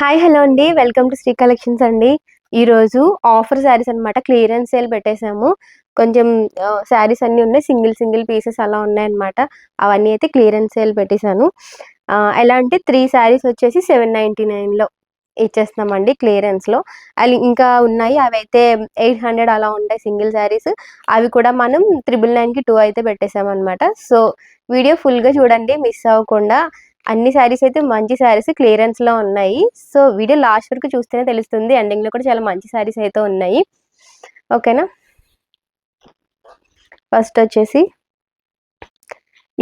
Hi hello అండి, welcome to Shri collections అండి. ఈరోజు ఆఫర్ శారీస్ అనమాట, క్లియరెన్స్ సేల్ పెట్టేశాము. కొంచెం శారీస్ అన్నీ ఉన్నాయి, సింగిల్ సింగిల్ పీసెస్ అలా ఉన్నాయన్నమాట. అవన్నీ అయితే క్లియరెన్స్ సేల్ పెట్టేశాను. ఎలా అంటే 3 శారీస్ వచ్చేసి 799లో ఇచ్చేస్తున్నామండి క్లియరెన్స్లో. అవి ఇంకా ఉన్నాయి, అవి అయితే 800 అలా ఉంటాయి సింగిల్ శారీస్. అవి కూడా మనం 999కి 2 అయితే పెట్టేశామన్నమాట. సో వీడియో ఫుల్గా చూడండి, మిస్ అవ్వకుండా. అన్ని శారీస్ అయితే మంచి శారీస్ క్లియరెన్స్లో ఉన్నాయి. సో వీడియో లాస్ట్ వరకు చూస్తేనే తెలుస్తుంది. ఎండింగ్లో కూడా చాలా మంచి శారీస్ అయితే ఉన్నాయి. ఓకేనా. ఫస్ట్ వచ్చేసి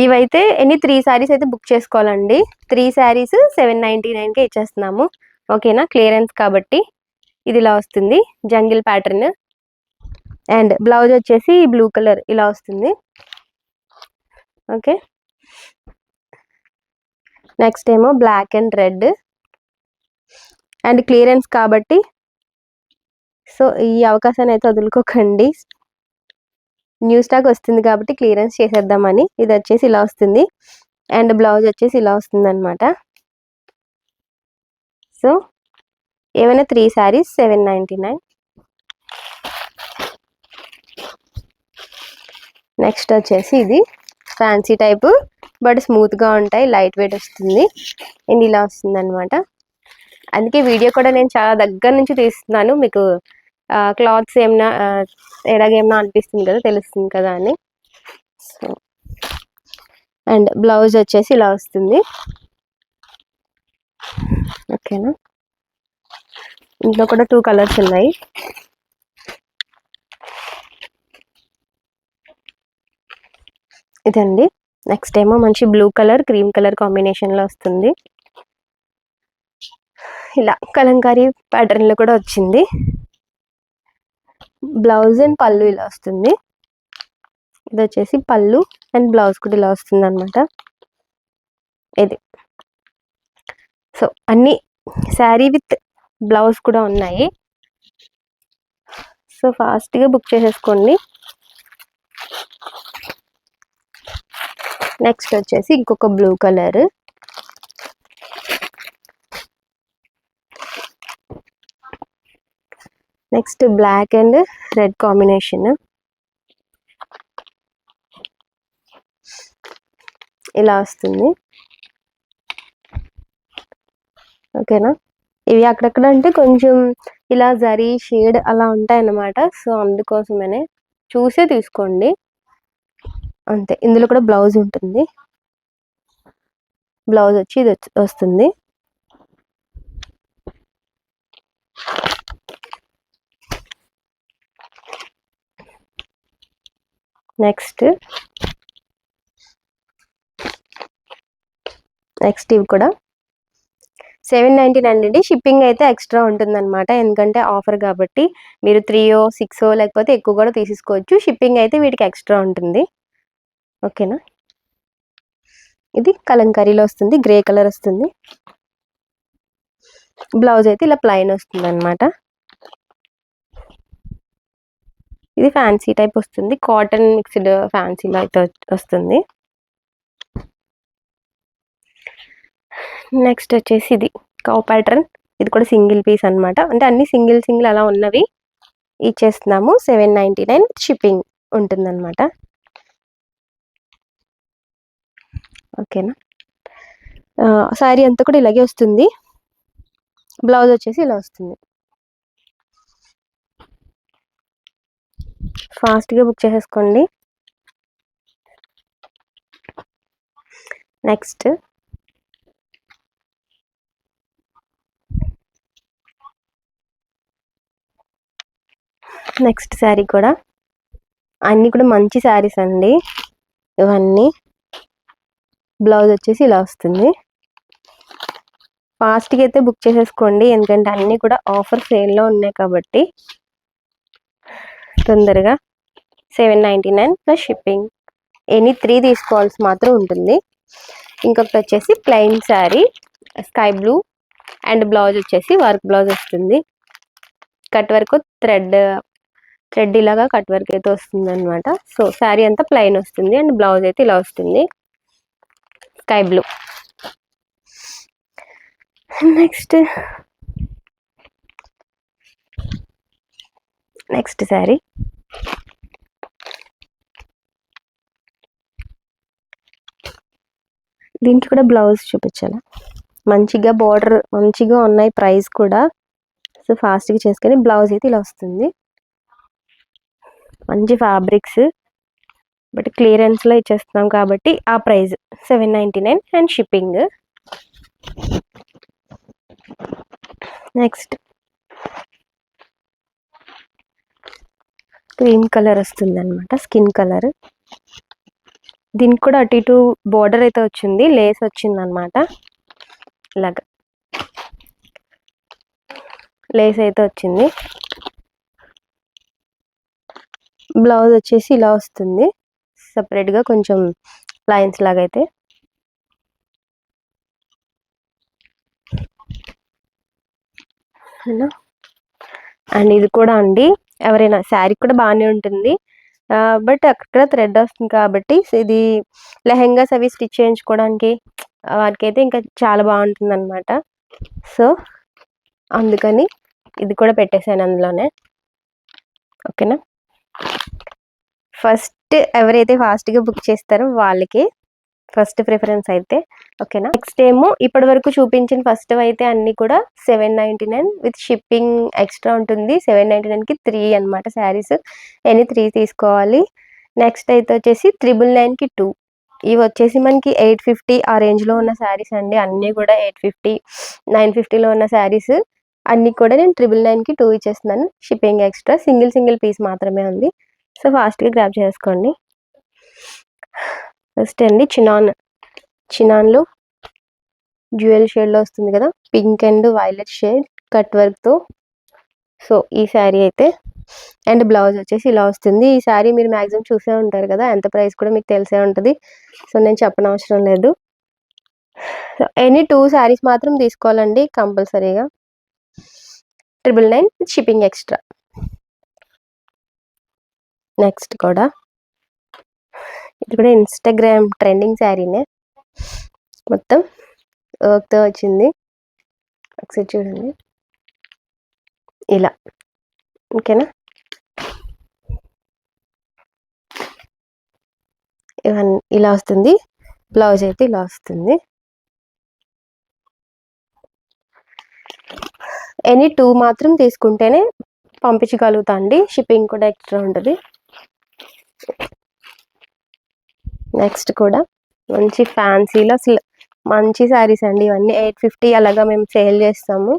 ఇవైతే ఎన్ని 3 శారీస్ అయితే బుక్ చేసుకోవాలండి. 3 శారీస్ 799కే ఇచ్చేస్తున్నాము. ఓకేనా, క్లియరెన్స్ కాబట్టి. ఇది ఇలా వస్తుంది, జంగిల్ ప్యాటర్న్. అండ్ బ్లౌజ్ వచ్చేసి బ్లూ కలర్ ఇలా వస్తుంది. ఓకే, నెక్స్ట్ ఏమో black and red. And clearance కాబట్టి సో ఈ అవకాశాన్ని అయితే వదులుకోకండి. న్యూ స్టాక్ వస్తుంది కాబట్టి క్లియరెన్స్ చేసేద్దామని. ఇది వచ్చేసి ఇలా వస్తుంది, అండ్ బ్లౌజ్ వచ్చేసి ఇలా వస్తుంది అనమాట. సో ఏమైనా 3 శారీస్ 799. నెక్స్ట్ వచ్చేసి ఇది ఫ్యాన్సీ టైపు, బట్ స్మూత్గా ఉంటాయి, లైట్ వెయిట్ వస్తుంది. అండ్ ఇలా వస్తుంది అనమాట. అందుకే వీడియో కూడా నేను చాలా దగ్గర నుంచి తీస్తున్నాను, మీకు క్లాత్స్ ఏమన్నా ఎలాగేమన్నా అనిపిస్తుంది కదా, తెలుస్తుంది కదా అని. సో అండ్ బ్లౌజ్ వచ్చేసి ఇలా వస్తుంది. ఓకేనా, ఇంట్లో కూడా 2 కలర్స్ ఉన్నాయి. ఇదండి. నెక్స్ట్ ఏమో మంచి బ్లూ కలర్ క్రీమ్ కలర్ కాంబినేషన్లో వస్తుంది. ఇలా కలంకారీ ప్యాటర్న్లో కూడా వచ్చింది. బ్లౌజ్ అండ్ పళ్ళు ఇలా వస్తుంది. ఇది వచ్చేసి పళ్ళు అండ్ బ్లౌజ్ కూడా ఇలా వస్తుంది అనమాట. ఇది సో అన్ని శారీ విత్ బ్లౌజ్ కూడా ఉన్నాయి. సో ఫాస్ట్గా బుక్ చేసేసుకోండి. నెక్స్ట్ వచ్చేసి ఇంకొక blue colour. Next black and red combination ఇలా వస్తుంది. ఓకేనా, ఇవి అక్కడక్కడ అంటే కొంచెం ఇలా జరీ షేడ్ అలా ఉంటాయన్నమాట. సో అందుకోసమనే చూసే తీసుకోండి అంతే. ఇందులో కూడా బ్లౌజ్ ఉంటుంది. బ్లౌజ్ వచ్చి ఇది వస్తుంది. నెక్స్ట్ ఇవి కూడా 799 అండి. షిప్పింగ్ అయితే ఎక్స్ట్రా ఉంటుందన్నమాట, ఎందుకంటే ఆఫర్ కాబట్టి. మీరు 3 or 6 లేకపోతే ఎక్కువ కూడా తీసుకోవచ్చు. షిప్పింగ్ అయితే వీటికి ఎక్స్ట్రా ఉంటుంది. ఓకేనా, ఇది కలంకారీలో వస్తుంది, గ్రే కలర్ వస్తుంది. బ్లౌజ్ అయితే ఇలా ప్లెయిన్ వస్తుంది అనమాట. ఇది ఫ్యాన్సీ టైప్ వస్తుంది, కాటన్ మిక్స్డ్ ఫ్యాన్సీలో అయితే వస్తుంది. నెక్స్ట్ వచ్చేసి ఇది కౌ ప్యాటర్న్. ఇది కూడా సింగిల్ పీస్ అనమాట, అంటే అన్ని సింగిల్ సింగిల్ అలా ఉన్నవి ఇచ్చేస్తున్నాము. 799 షిప్పింగ్ ఉంటుందన్నమాట. ఓకేనా, శారీ అంతా కూడా ఇలాగే వస్తుంది. బ్లౌజ్ వచ్చేసి ఇలా వస్తుంది. ఫాస్ట్గా బుక్ చేసేసుకోండి. నెక్స్ట్ శారీ కూడా అన్నీ కూడా మంచి శారీస్ అండి ఇవన్నీ. బ్లౌజ్ వచ్చేసి ఇలా వస్తుంది. ఫాస్ట్గా అయితే బుక్ చేసేసుకోండి, ఎందుకంటే అన్నీ కూడా ఆఫర్ సేల్లో ఉన్నాయి కాబట్టి తొందరగా. 799 ప్లస్ షిప్పింగ్. ఎనీ 3 తీసుకోవాల్సి మాత్రం ఉంటుంది. ఇంకొకటి వచ్చేసి plain sari sky blue and blouse వచ్చేసి వర్క్ బ్లౌజ్ వస్తుంది. కట్ వర్క్ థ్రెడ్ ఇలాగా కట్ వర్క్ అయితే వస్తుంది అనమాట. సో శారీ అంతా ప్లెయిన్ వస్తుంది అండ్ బ్లౌజ్ అయితే ఇలా వస్తుంది, sky blue. Next next sari దీనికి కూడా బ్లౌజ్ చూపించాలా, మంచిగా బార్డర్ మంచిగా ఉన్నాయి, ప్రైస్ కూడా. సో ఫాస్ట్గా చేసుకొని బ్లౌజ్ అయితే ఇలా వస్తుంది. మంచి ఫ్యాబ్రిక్స్, బట్ క్లియరెన్స్లో ఇచ్చేస్తున్నాం కాబట్టి ఆ price 799 and shipping. Next cream colour వస్తుంది అనమాట, స్కిన్ కలర్. దీనికి కూడా అటు ఇటు బోర్డర్ అయితే వచ్చింది, లేస్ వచ్చింది అనమాట. ఇలాగా లేస్ అయితే వచ్చింది. బ్లౌజ్ వచ్చేసి ఇలా వస్తుంది, సపరేట్గా కొంచెం లైన్స్ లాగా అయితే. అండ్ ఇది కూడా అండి, ఎవరైనా శారీ కూడా బాగానే ఉంటుంది, బట్ అక్కడ థ్రెడ్ వస్తుంది కాబట్టి ఇది లెహెంగాస్ అవి స్టిచ్ చేయించుకోవడానికి వాటికైతే ఇంకా చాలా బాగుంటుంది అనమాట. సో అందుకని ఇది కూడా పెట్టేశాను అందులోనే. ఓకేనా, ఫస్ట్ ఎవరైతే ఫాస్ట్గా బుక్ చేస్తారో వాళ్ళకి ఫస్ట్ ప్రిఫరెన్స్ అయితే. ఓకేనా, నెక్స్ట్ ఏమో ఇప్పటి వరకు చూపించిన ఫస్ట్ అయితే అన్ని కూడా 799 విత్ షిప్పింగ్ ఎక్స్ట్రా ఉంటుంది. 799కి 3 అనమాట శారీస్, ఎనీ 3 తీసుకోవాలి. నెక్స్ట్ అయితే వచ్చేసి 999కి 2. ఇవి వచ్చేసి మనకి 850 ఆ రేంజ్లో ఉన్న శారీస్ అండి, అన్నీ కూడా 850 950లో ఉన్న శారీస్ అన్నీ కూడా నేను 999కి 2 ఇచ్చేస్తున్నాను, షిప్పింగ్ ఎక్స్ట్రా. సింగిల్ పీస్ మాత్రమే ఉంది. సో ఫాస్ట్గా గ్రాబ్ చేసుకోండి. ఫస్ట్ అండి చినాన్లో డ్యూయల్ షేడ్లో వస్తుంది కదా, pink and violet shade cut వర్క్తో. సో ఈ శారీ అయితే, అండ్ బ్లౌజ్ వచ్చేసి ఇలా వస్తుంది. ఈ శారీ మీరు మ్యాక్సిమం చూసే ఉంటారు కదా, ఎంత ప్రైస్ కూడా మీకు తెలిసే ఉంటుంది, సో నేను చెప్పనవసరం లేదు. సో ఎనీ 2 శారీస్ మాత్రం తీసుకోవాలండి కంపల్సరీగా. 999 షిప్పింగ్ ఎక్స్ట్రా. నెక్స్ట్ కూడా ఇది కూడా ఇన్స్టాగ్రామ్ ట్రెండింగ్ శారీనే, మొత్తం వర్క్తో వచ్చింది. ఒకసారి చూడండి ఇలా. ఓకేనా, ఇవన్నీ ఇలా వస్తుంది. బ్లౌజ్ అయితే ఇలా వస్తుంది. ఎనీ 2 మాత్రం తీసుకుంటేనే పంపించగలుగుతా అండి, షిప్పింగ్ కూడా ఎక్స్ట్రా ఉంటుంది. నెక్స్ట్ కూడా మంచి ఫ్యాన్సీలో అసలు మంచి శారీస్ అండి ఇవన్నీ. 850 అలాగా మేము సేల్ చేస్తాము,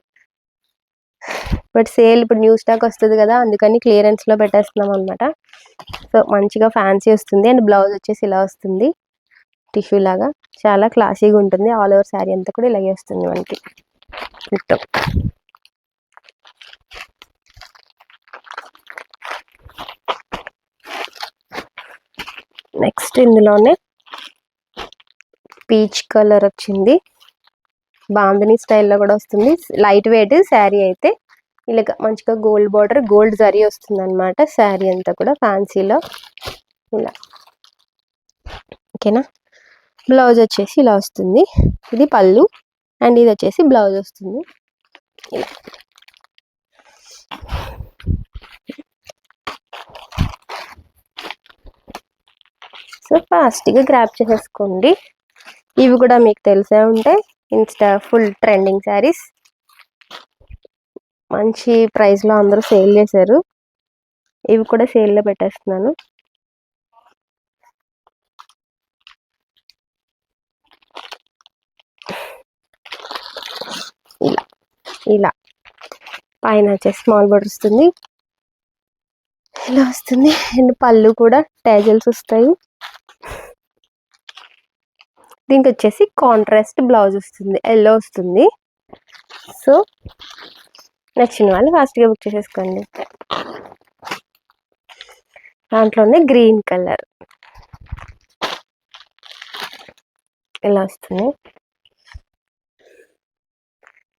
బట్ సేల్ ఇప్పుడు న్యూ స్టాక్ వస్తుంది కదా, అందుకని క్లియరెన్స్లో పెట్టేస్తున్నాం అనమాట. సో మంచిగా ఫ్యాన్సీ వస్తుంది. అండ్ బ్లౌజ్ వచ్చేసి ఇలా వస్తుంది, టిష్యూ లాగా, చాలా క్లాసీగా ఉంటుంది. ఆల్ ఓవర్ శారీ అంతా కూడా ఇలాగే వస్తుంది మనకి మొత్తం. నెక్స్ట్ ఇందులోనే పీచ్ కలర్ వచ్చింది, బాందిని స్టైల్లో కూడా వస్తుంది. లైట్ వెయిట్ శారీ అయితే, ఇలా మంచిగా గోల్డ్ బార్డర్, గోల్డ్ జరీ వస్తుంది అనమాట శారీ అంతా కూడా ఫ్యాన్సీలో ఇలా. ఓకేనా, బ్లౌజ్ వచ్చేసి ఇలా వస్తుంది. ఇది పళ్ళు అండ్ ఇది వచ్చేసి బ్లౌజ్ వస్తుంది ఇలా. సో ఫాస్ట్గా గ్రాప్ చేసేసుకోండి. ఇవి కూడా మీకు తెలిసే ఉంటాయి, ఇన్స్టా ఫుల్ ట్రెండింగ్ శారీస్, మంచి ప్రైస్లో అందరూ సేల్ చేశారు. ఇవి కూడా సేల్లో పెట్టేస్తున్నాను. ఇలా ఇలా పైన వచ్చేసి స్మాల్ బోర్డర్ వస్తుంది, ఇలా వస్తుంది. అండ్ పళ్ళు కూడా టేజల్స్ వస్తాయి. దీనికి వచ్చేసి కాంట్రాస్ట్ బ్లౌజ్ వస్తుంది, ఎల్లో వస్తుంది. సో నచ్చిన వాళ్ళు ఫాస్ట్గా బుక్ చేసేసుకోండి. దాంట్లోనే గ్రీన్ కలర్ ఇలా వస్తుంది,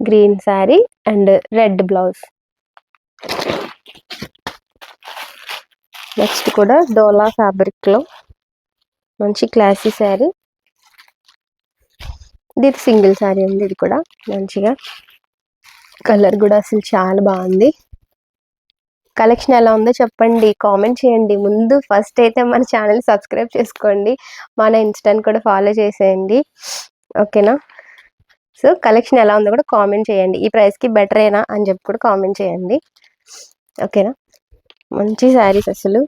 green sari and red blouse. Next కూడా డోలా ఫ్యాబ్రిక్లో మంచి క్లాసీ శారీ. ఇది సింగిల్ శారీ ఉంది, ఇది కూడా మంచిగా కలర్ కూడా అసలు చాలా బాగుంది. కలెక్షన్ ఎలా ఉందో చెప్పండి, కామెంట్ చేయండి. ముందు ఫస్ట్ అయితే మన ఛానల్ సబ్స్క్రైబ్ చేసుకోండి, మన ఇన్స్టాని కూడా ఫాలో చేసేయండి. ఓకేనా? సో కలెక్షన్ ఎలా ఉందో కూడా కామెంట్ చేయండి. ఈ ప్రైస్కి బెటరేనా అని చెప్పి కూడా కామెంట్ చేయండి. ఓకేనా? మంచి శారీస్ అసలు.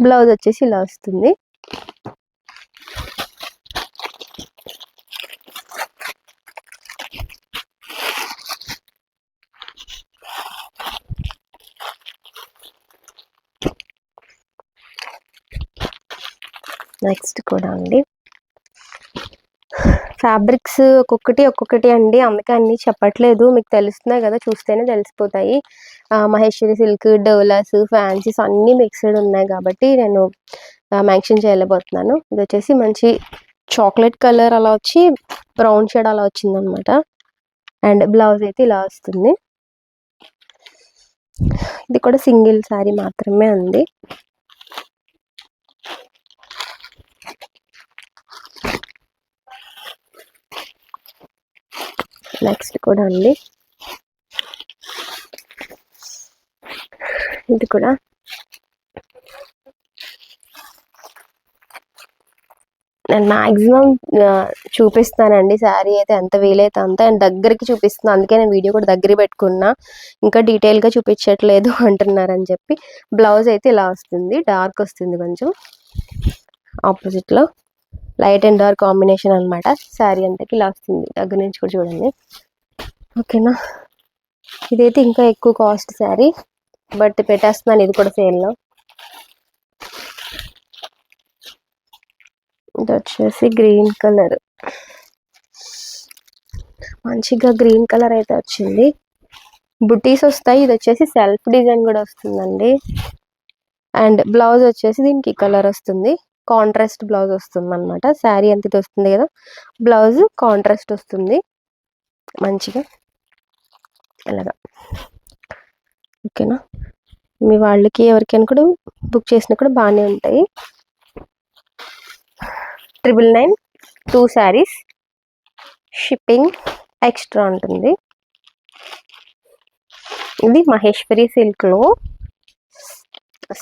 బ్లౌజ్ వచ్చేసి ఇలా వస్తుంది. నెక్స్ట్ కూడా అండి ఫ్యాబ్రిక్స్ ఒక్కొక్కటి అండి, అందుకే అన్ని చెప్పట్లేదు, మీకు తెలుస్తున్నాయి కదా, చూస్తేనే తెలిసిపోతాయి. మహేశ్వరి సిల్క్, డోలాస్, ఫ్యాన్సీస్ అన్నీ మిక్స్డ్ ఉన్నాయి కాబట్టి నేను మెన్షన్ చేయలేకపోతున్నాను. ఇది వచ్చేసి మంచి చాక్లెట్ కలర్ అలా వచ్చి బ్రౌన్ షేడ్ అలా వచ్చిందనమాట. అండ్ బ్లౌజ్ అయితే ఇలా వస్తుంది. ఇది కూడా సింగిల్ శారీ మాత్రమే ఉంది. నెక్స్ట్ కూడా అండి ఇది కూడా నేను మ్యాక్సిమం చూపిస్తానండి శారీ అయితే ఎంత వీలైతే అంత, అండ్ దగ్గరికి చూపిస్తున్నాను, అందుకే నేను వీడియో కూడా దగ్గర పెట్టుకున్నా, ఇంకా డీటెయిల్గా చూపించట్లేదు అంటున్నారని చెప్పి. బ్లౌజ్ అయితే ఇలా వస్తుంది, డార్క్ వస్తుంది కొంచెం, ఆపోజిట్లో లైట్ అండ్ డార్క్ కాంబినేషన్ అనమాట. శారీ అంతకి ఇలా వస్తుంది, దగ్గర నుంచి కూడా చూడండి. ఓకేనా? ఇదైతే ఇంకా ఎక్కువ కాస్ట్ శారీ, బట్ పెట్టేస్తున్నాను ఇది కూడా సేల్లో. ఇది వచ్చేసి గ్రీన్ కలర్, మంచిగా గ్రీన్ కలర్ అయితే వచ్చింది. బుటీస్ వస్తాయి. ఇది వచ్చేసి సెల్ఫ్ డిజైన్ కూడా వస్తుందండి. అండ్ బ్లౌజ్ వచ్చేసి దీనికి కలర్ వస్తుంది, కాంట్రాస్ట్ బ్లౌజ్ వస్తుంది అనమాట. శారీ అంత వస్తుంది కదా, బ్లౌజ్ కాంట్రాస్ట్ వస్తుంది మంచిగా ఇలాగా. ఓకేనా? మీ వాళ్ళకి ఎవరికైనా కూడా బుక్ చేసినా కూడా బాగానే ఉంటాయి. 999 2 శారీస్, షిప్పింగ్ ఎక్స్ట్రా ఉంటుంది. ఇది మహేశ్వరి సిల్క్లో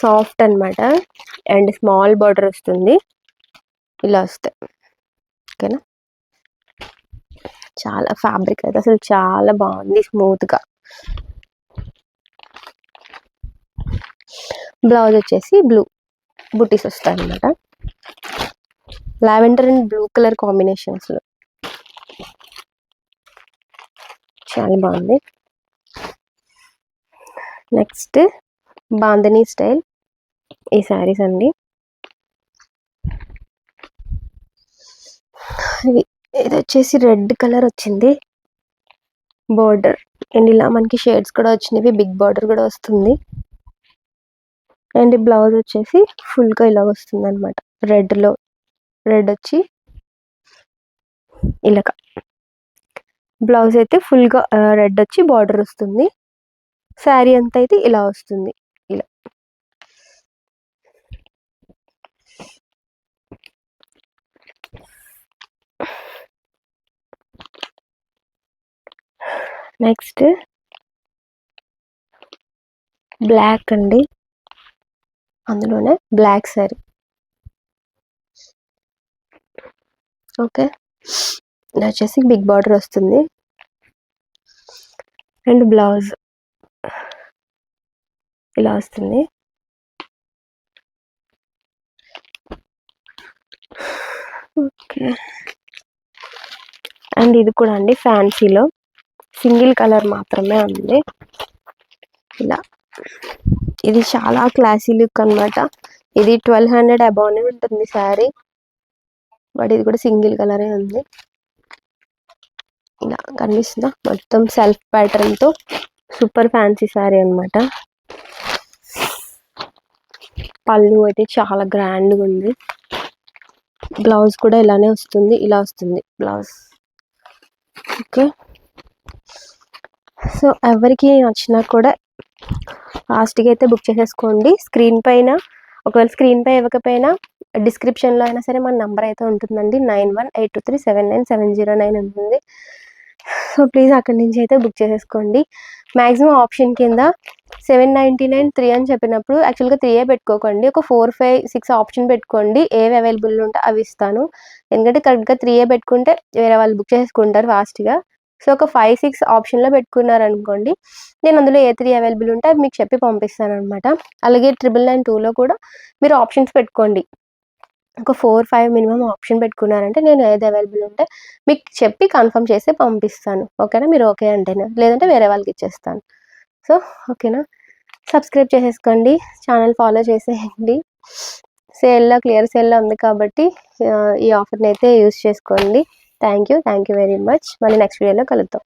సాఫ్ట్ అనమాట, అండ్ స్మాల్ బార్డర్ వస్తుంది, ఇలా వస్తాయి. ఓకేనా? చాలా ఫ్యాబ్రిక్ అయితే అసలు చాలా బాగుంది, స్మూత్గా. బ్లౌజ్ వచ్చేసి బ్లూ బుటీస్ వస్తాయి అనమాట. Lavender and blue colour combination అసలు చాలా బాగుంది. నెక్స్ట్ బాందనీ స్టైల్ ఈ శారీస్ అండి. ఇది వచ్చేసి రెడ్ కలర్ వచ్చింది బార్డర్, అండ్ ఇలా మనకి షేడ్స్ కూడా వచ్చినవి, బిగ్ బార్డర్ కూడా వస్తుంది. అండ్ బ్లౌజ్ వచ్చేసి ఫుల్గా ఇలా వస్తుంది అనమాట. రెడ్లో రెడ్ వచ్చి ఇలాగ, బ్లౌజ్ అయితే ఫుల్గా రెడ్ వచ్చి బార్డర్ వస్తుంది. శారీ అంతా అయితే ఇలా వస్తుంది, ఇలా. నెక్స్ట్ బ్లాక్ అండి, అందులోనే బ్లాక్ శారీ. ఓకే, ఇది వచ్చేసి బిగ్ బార్డర్ వస్తుంది, అండ్ బ్లౌజ్ ఇలా వస్తుంది. ఓకే, అండ్ ఇది కూడా అండి ఫ్యాన్సీలో సింగిల్ కలర్ మాత్రమే ఉంది, ఇలా. ఇది చాలా క్లాసీ లుక్ అనమాట. ఇది 1200 అబౌవ్నే ఉంటుంది శారీ, బట్ ఇది కూడా సింగిల్ కలరే ఉంది. ఇలా కనిపిస్తుందా, మొత్తం సెల్ఫ్ ప్యాటర్న్తో సూపర్ ఫ్యాన్సీ శారీ అనమాట. పళ్ళు అయితే చాలా గ్రాండ్గా ఉంది. బ్లౌజ్ కూడా ఇలానే వస్తుంది, ఇలా వస్తుంది బ్లౌజ్. ఓకే, సో ఎవరికి నచ్చినా కూడా ఫాస్ట్గా అయితే బుక్ చేసేసుకోండి. స్క్రీన్ పైన, ఒకవేళ స్క్రీన్ పై ఇవ్వకపోయినా డిస్క్రిప్షన్లో అయినా సరే మన నెంబర్ అయితే ఉంటుందండి, 9182379709 ఉంటుంది. సో ప్లీజ్ అక్కడి నుంచి అయితే బుక్ చేసేసుకోండి. మ్యాక్సిమం ఆప్షన్ కింద 799 3 అని చెప్పినప్పుడు యాక్చువల్గా 3 పెట్టుకోకండి, ఒక 4, 5, 6 ఆప్షన్ పెట్టుకోండి. ఏవి అవైలబుల్ ఉంటే అవి ఇస్తాను. ఎందుకంటే కరెక్ట్గా 3 పెట్టుకుంటే వేరే వాళ్ళు బుక్ చేసుకుంటారు ఫాస్ట్గా. సో ఒక 5, 6 ఆప్షన్లో పెట్టుకున్నారనుకోండి, నేను అందులో ఏ 3 అవైలబుల్ ఉంటే అవి మీకు చెప్పి పంపిస్తాను అనమాట. అలాగే 999 కూడా మీరు ఆప్షన్స్ పెట్టుకోండి. ఒక 4, 5 మినిమం ఆప్షన్ పెట్టుకున్నారంటే నేను ఏది అవైలబుల్ ఉంటే మీకు చెప్పి కన్ఫర్మ్ చేసి పంపిస్తాను. ఓకేనా? మీరు ఓకే అంటేనే, లేదంటే వేరే వాళ్ళకి ఇచ్చేస్తాను. సో ఓకేనా? సబ్స్క్రైబ్ చేసేసుకోండి, ఛానల్ ఫాలో చేసేయండి. క్లియర్ సేల్లో ఉంది కాబట్టి ఈ ఆఫర్ని అయితే యూజ్ చేసుకోండి. Thank you very much. మళ్ళీ నెక్స్ట్ వీడియోలో కలుద్దాం.